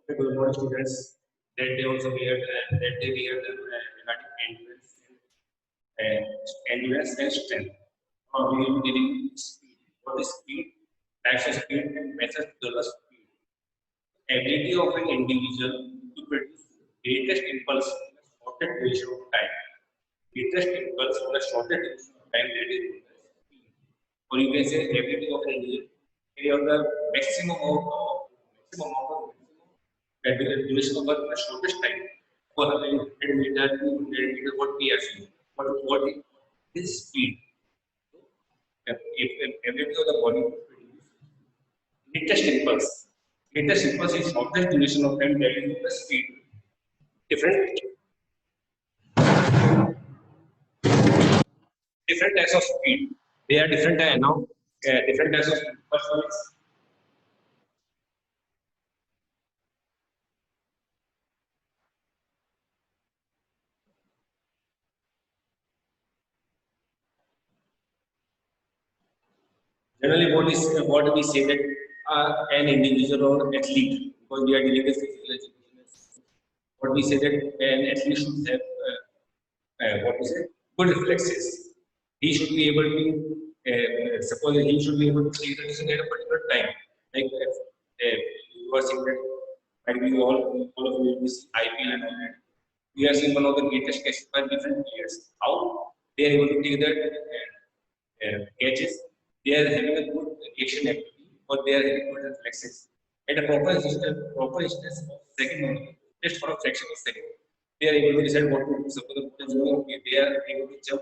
Good morning, students. That day we heard regarding endurance and strength. Now we will be dealing with speed. What is speed? Types of speed and methods to develop speed. Ability of an individual to produce greatest impulse in a shorter duration of time. Greatest impulse in a shorter duration of time, that is known as speed. Or you can say ability of an individual to carry out the maximum duration of the shortest time for 100 meter, 200 meter, what we are seeing. What is speed? If ability of the body to produce greatest impulse. Greatest impulse is shortest duration of time, that is the speed. Different different types of speed. They are different now. Different types of speed. First one is generally what we say that an individual or athlete, because we are dealing with physical education. What we say that an athlete should have what we say good reflexes. He should be able to suppose he should be able to take the decision at a particular time. Like you are saying that might be all of you this IPL and all that. We are seeing one of the greatest cases by different players. How they are able to take that catches. They are having a good reaction ability, or they are having good reflexes. At a proper instance of second only, just for a fraction of second, they are able to decide what to do. Suppose the ball is going, they are able to jump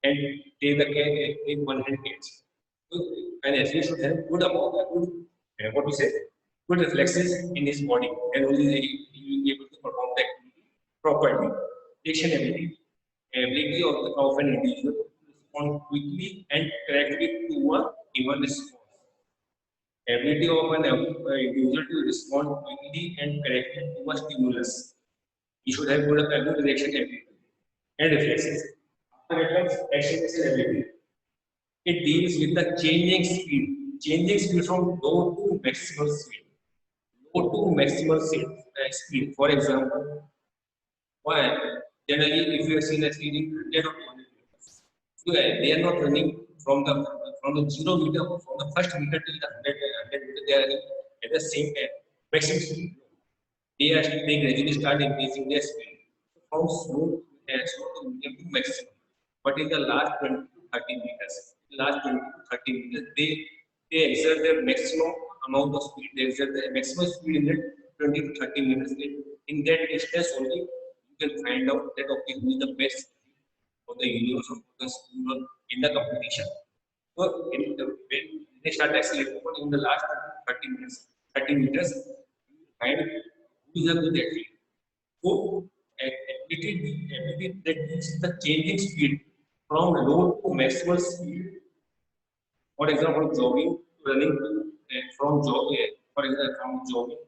and take the catch in one hand catch. So an athlete should have good amount, good what we say, good reflexes in his body, and only he will be able to perform the activity properly. Reaction ability of an individual to respond quickly and correctly to a given response. Ability of an individual to respond quickly and correctly to a stimulus. He should have good reaction ability and reflexes. After that comes acceleration ability. It deals with the changing speed from low to maximal speed. Low to maximal speed. For example, why? Generally, if you have seen a speed in 100 or 200 meters, so they are not running from the 0 meter, from the first meter till the 100 meter, they are running at the same maximum speed. They gradually start increasing their speed from slow to medium to maximum. But in the last 20 to 30 meters, they exert their maximum amount of speed. They exert their maximum speed in that 20 to 30 meters. In that distance only, you can find out that okay, who is the best of the universe of the school in the competition. So when they start accelerating in the last 30 meters, you find who is a good athlete. So ability that is the changing speed from low to maximal speed. For example, jogging to running to from jogging, for example, from jogging,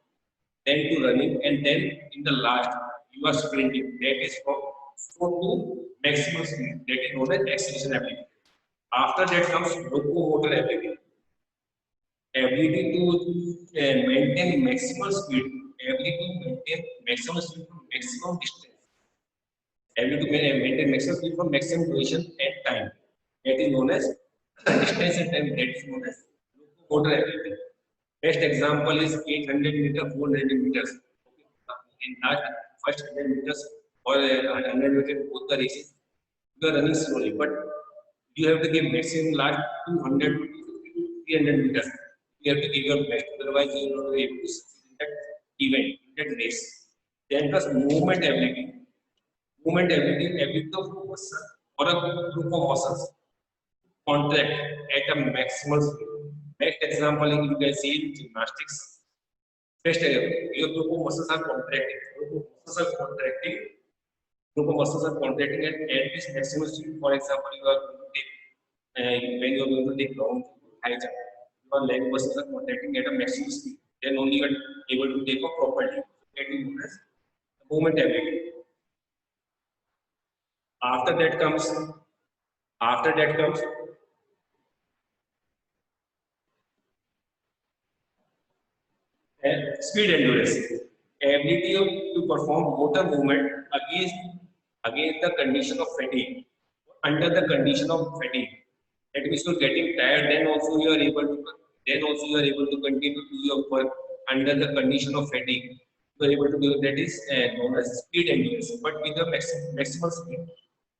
then to running, and then in the last you are sprinting. That is from slow to maximal speed. That is known as acceleration ability. After that comes locomotor ability. Ability to maintain maximal speed. Ability to maintain maximum speed from maximum distance. Ability to maintain maximum speed from maximum duration and time. That is known as distance and time. That is known as locomotor ability. Best example is 800 meter, 400 meters. In last first 100 meters or 100 meters, both the races, you are running slowly, but you have to give maximum last 200 to 300 meters. You have to give your best, otherwise you will not be able to succeed in that event, in that race. Then plus movement ability of a person or a group of muscles contract at a maximal speed. Best example you can see in gymnastics. Best your group of muscles are contracting. Group of muscles are contracting at this maximum speed. For example, you are going to take when you are going to take long high jump, your leg muscles are contracting at a maximum speed. Then only you are able to take off properly. That is known as movement ability. After that comes speed endurance. ability to perform motor movement against the condition of fatigue, under the condition of fatigue. That means you're getting tired, then also you are able to continue to do your work under the condition of fatigue. You are able to do that is known as speed endurance, but with the maximal speed.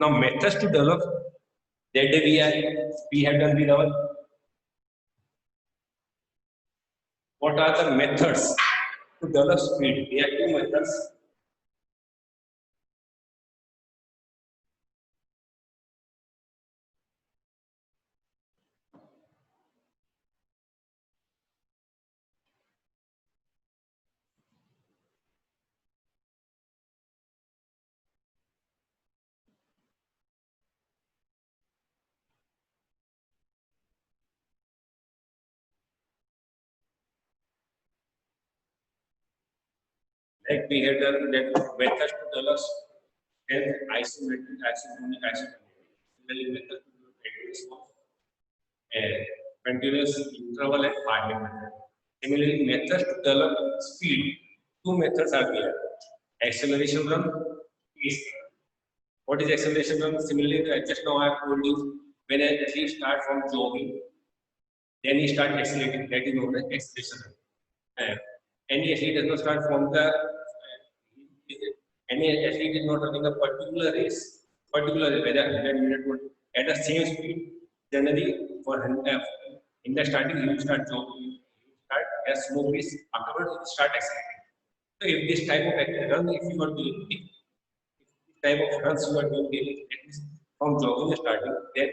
Now methods to develop that we have done with our. What are the methods to develop speed? There are two methods. Like we have done that methods to develop then isometric, isotonic, isotonic. Similarly, method to develop continuous interval and Feynman method. Similarly, methods to develop speed. Two methods are there. Acceleration run, pace run. What is acceleration run? Similarly, just now I have told you when an athlete start from jogging, then he start accelerating. That is known as acceleration run. Any athlete does not start from the any athlete is not running a particular race, whether 100 minute at the same speed. Generally, for in the starting, you will start jogging, you will start a slow pace. Afterwards, you will start accelerating. So, if this type of run, if you are doing, if this type of runs you are doing daily, at least from jogging starting, then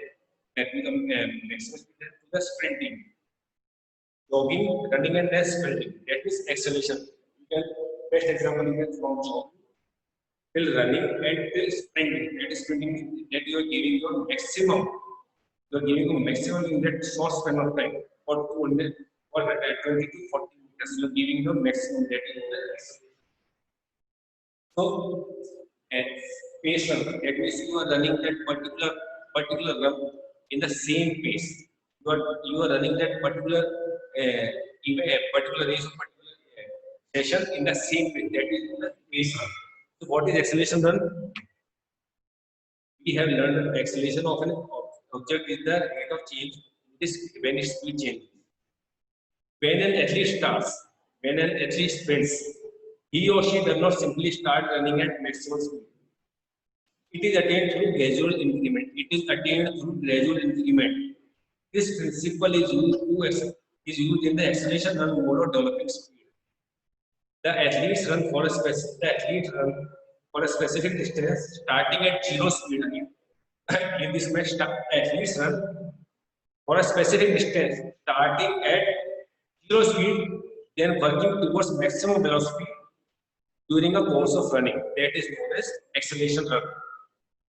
that becomes maximum speed to the sprinting. Jogging, running, and then sprinting. That is acceleration. You can best example you can from jogging till running and till sprinting. That is sprinting that you are giving your maximum. You are giving a maximum in that short span of time for 200 or 20 to 40 meters. You are giving the maximum that is the acceleration. So, at pace run, that means you are running that particular run in the same pace. You are running that even a particular race or particular session in the same pace. That is the pace run. So, what is acceleration run? We have learned that acceleration of an object is the rate of change when its speed changes. When an athlete starts, when an athlete sprints, he or she does not simply start running at maximum speed. It is attained through gradual increment. This principle is used in the acceleration run mode of developing speed. The athletes run for a specific distance starting at zero speed. In this match, athletes run for a specific distance starting at zero speed, then working towards maximum velocity during a course of running. That is known as acceleration run.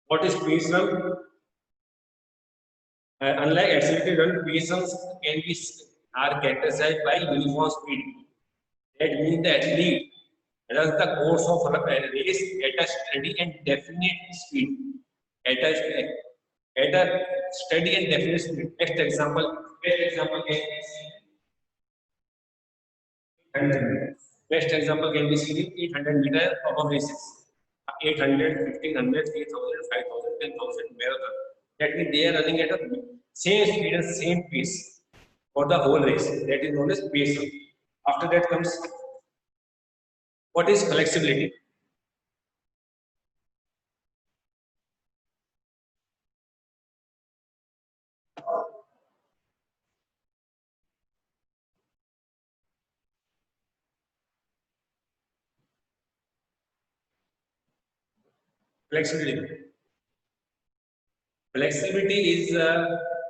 What is pace run? Unlike accelerated run, pace runs are characterized by uniform speed. That means the athlete runs the course of a race at a steady and definite speed. At a steady and definite speed. Best example can be seen. 800. Best example can be seen in 800-meter above races. 800, 1500, 3000, 5000, 10,000 marathon. That means they are running at a same speed and same pace for the whole race. That is known as pace. After that comes what is flexibility? Flexibility. Flexibility is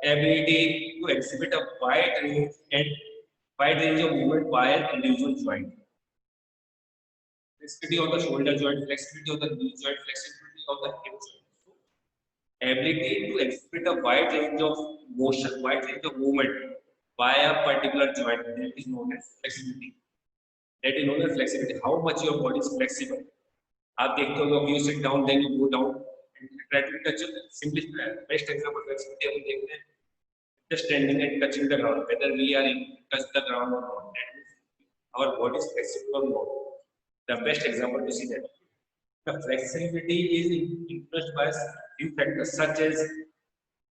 ability to exhibit a wide range of movement by an individual joint. Flexibility of the shoulder joint, flexibility of the knee joint, flexibility of the hip joint. So, ability to exhibit a wide range of motion, wide range of movement by a particular joint, that is known as flexibility. That is known as flexibility. How much your body is flexible. आप देखते हो you sit down, then you go down and try to touch it. Simply best example flexibility हम देखते हैं. Just standing and touching the ground, whether we are in touch the ground or not. That means our body is flexible or not. the best example to see that. The flexibility is influenced by few factors such as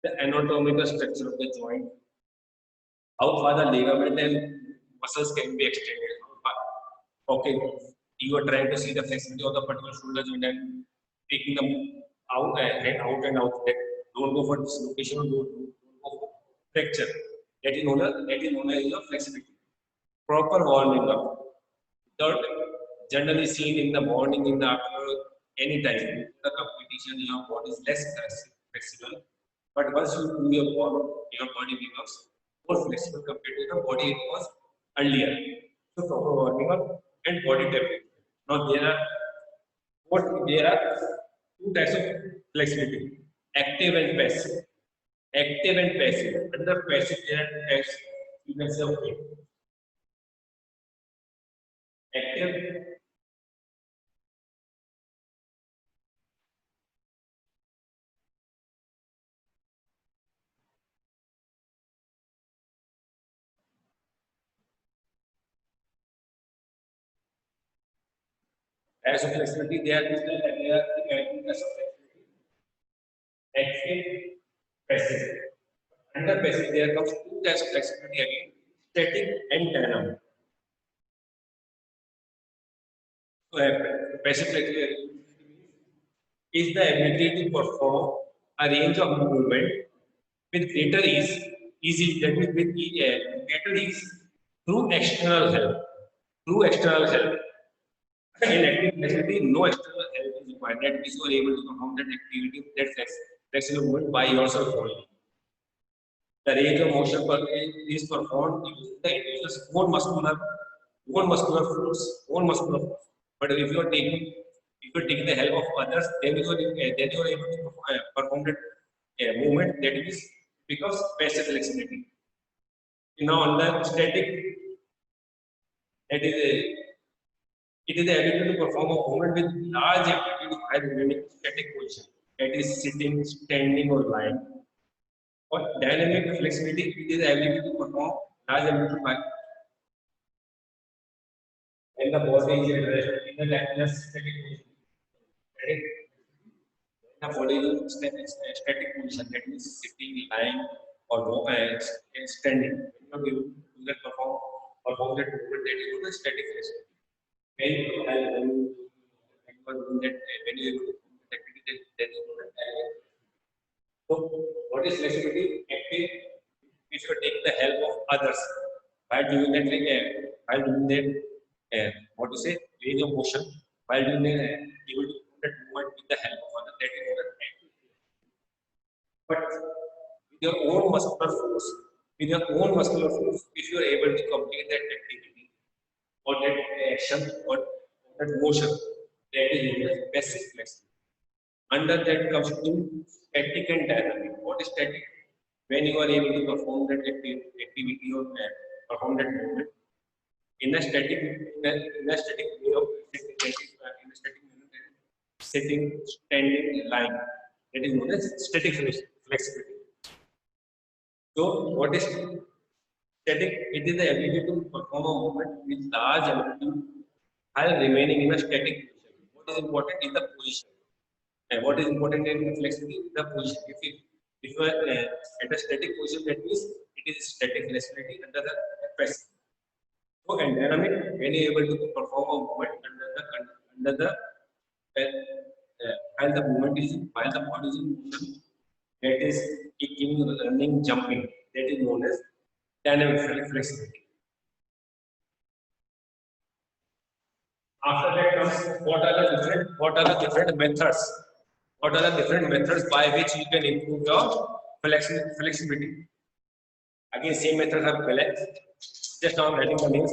the anatomical structure of the joint, how far the ligament and muscles can be extended. Okay, you are trying to see the flexibility of the particular shoulder joint and taking them out and out and out. That don't go for dislocation, don't go for fracture. That is known as your flexibility. Proper warming up. Third, generally seen in the morning, in the afternoon, anytime. The competition, your body is less flexible. But once you do your body becomes more flexible compared to the body it was earlier. So proper warming up and body temperature. Now there are two types of flexibility: active and passive. Active and passive. Under passive, there are two types. You can say okay. Active as of flexibility, there is the active as of flexibility. Active, passive. Under passive, there comes two types of flexibility again: static and dynamic. So, passive flexibility is the ability to perform a range of movement with greater ease, that means with greater ease through external help. Through external help. In active flexibility, no external help is required. That means you are able to perform that activity, that flexible movement by yourself only. The range of motion is performed using the individual's own muscular force. But if you are taking the help of others, then you are able to perform that movement that is because passive flexibility. Now on the static, that is it is the ability to perform a movement with large amplitude while remaining static position. That is sitting, standing, or lying. For dynamic flexibility, it is the ability to perform large amplitude when the body is at rest in a static position. Static, the body is in static position, that means sitting, lying, or standing. When you do that perform that movement, that is called static flexibility. When you able to perform that activity, that is called dynamic. So, what is flexibility? Active, if you take the help of others while doing that, what to say, range of motion, while doing that, able to do that movement with the help of others, that is called active. But with your own muscular force, if you are able to complete that activity or that action or that motion, that is known as passive flexibility. Under that comes to static and dynamic. What is static? When you are able to perform that activity or perform that movement in a static way of sitting, standing, lying. That is known as static flexibility. So, what is static? It is the ability to perform a movement with large amplitude while remaining in a static position. What is important is the position. And what is important in flexibility is the position. If you are at a static position, that means it is static flexibility under the passive. So, and dynamic, when you are able to perform a movement under the while the body is in motion, that is kicking, running, jumping. That is known as dynamic flexibility. After that comes what are the different methods? What are the different methods by which you can improve your flexibility? Again, same methods are collect. Just now I'm writing the names.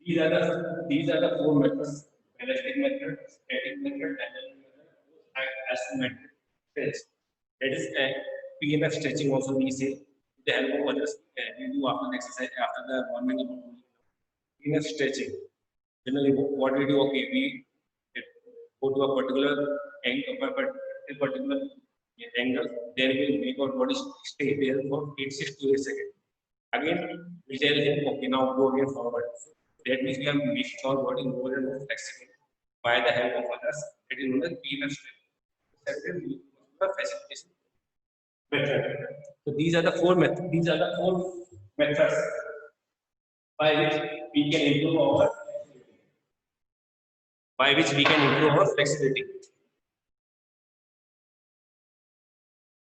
These are the four methods: elastic method, static method, dynamic method, isometric phase. That is PNF stretching also we say with the help of others. We do after the exercise, after the morning PNF stretching. Generally, what we do, okay, we go to a particular angle, a particular angle, then we'll make our body stay there for 6 to 8 seconds. Again, we tell him, okay, now go again forward. So that means we are making our body more and more flexible by the help of others. That is known as PNF stretching. Second, facilitation method. So these are the four methods. These are the four methods by which we can improve our flexibility.